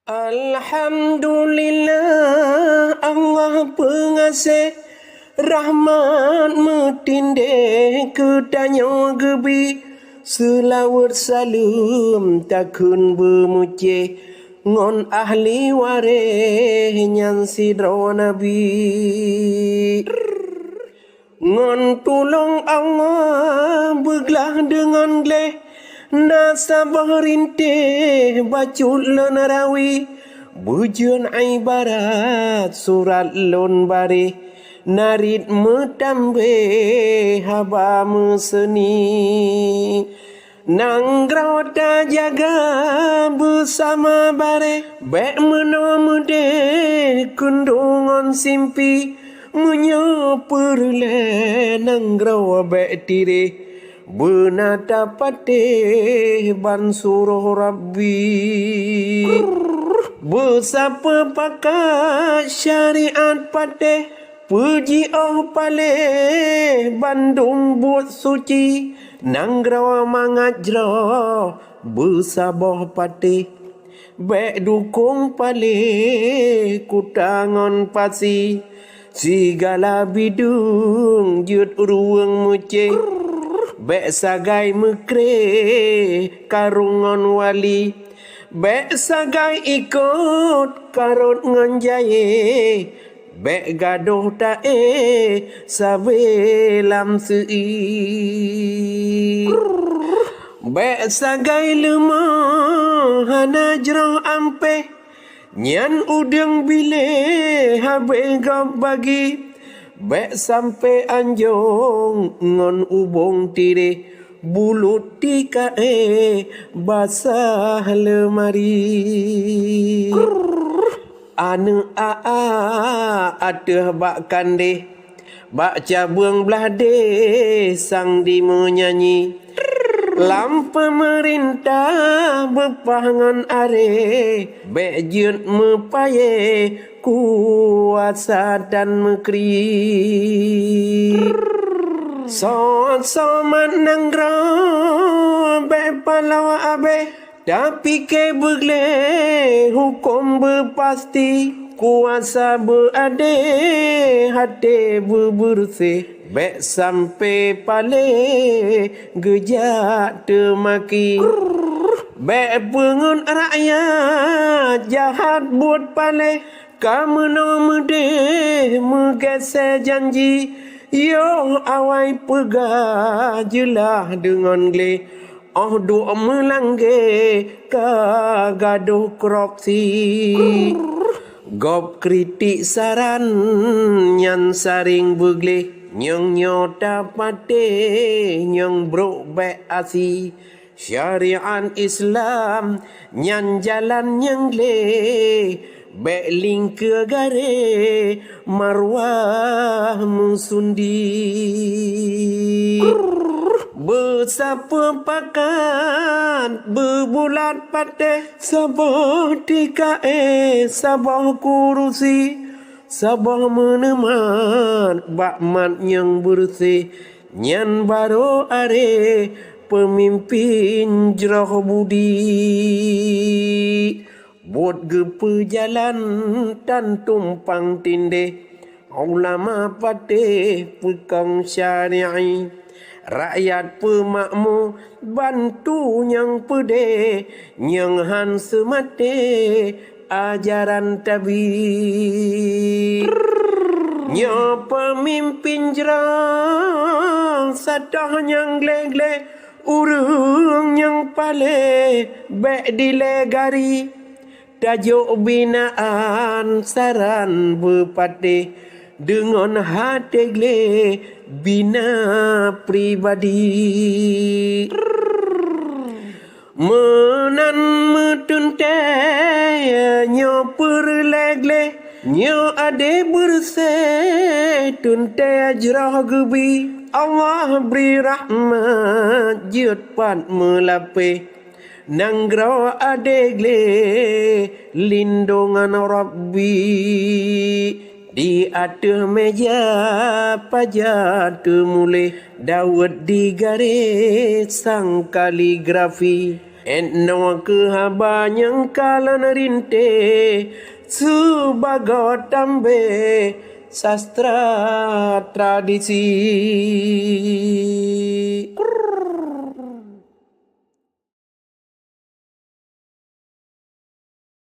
Alhamdulillah Allah pengasih rahmat metindih kedanyo gebi selawat salam takun bermuji ngon ahli waris nyan sidro nabi ngon tulung Allah beglah dengan gleh nasabah rintih bacul lenarawi bujuan ibarat surat lon bari narit metambe haba meseni nanggrauta jaga bersama bare bek menomede kundungan simpi menyoperle nanggrau bek tire benata patih ban suruh Rabbi bersapa pakat syariat patih puji pale Bandung buat suci nanggrawa mangajra bersabah patih bek dukung pale kutangon pasi sigala bidung jut ruang mucih bek sagai mekre karungan wali bek sagai ikut karut nganjaye bek gadoh tae sabelam sei bek sagai lemah hanajrah ampe nyan udeng bile habe gap bagi bek sampai anjong ngon ubong tire bulut tika basah lemari anu ateh bak kande bak cabung belade sang di menyanyi lam pemerintah bepangan are bek jut mepaye kuasa dan mekri somat nanggra be palawa abe tapi ke begle hukum berpasti kuasa berade hati bebersih bek sampai pale gejak temaki bek pengun rakyat jahat buat pale kamu nomede megese janji yo awai pegah jelah dengan gle doa melangge kagaduh korupsi gop kritik saran nyan saring begle nyong nyota pate nyong bro be asi syariat Islam nyan jalan nyang le bek ling ke gare marwah musundi bersapa pakat berbulat pateh sabah tika sabah kurusi sabah menemat bakmat yang bersih nyan baru are pemimpin jerah budi buat gepe jalan dan tumpang tindih ulama patih pekang syari'i rakyat pemakmur bantu yang pede yang han semate ajaran tabi nya pemimpin jerang sadah yang gle-gle urung yang pale bek dilegari tajuk binaan saran berpatih dengan hati gle bina pribadi menan metunte nyo perlegle nyo ade bersih tunte ajrah gebi Allah beri rahmat jut pat melape nanggrau adegle lindungan Rabbi di atas meja pajak temulih Daud di garis sang kaligrafi Eno kehabanyang kalan rinte Subagot tambe sastra tradisi.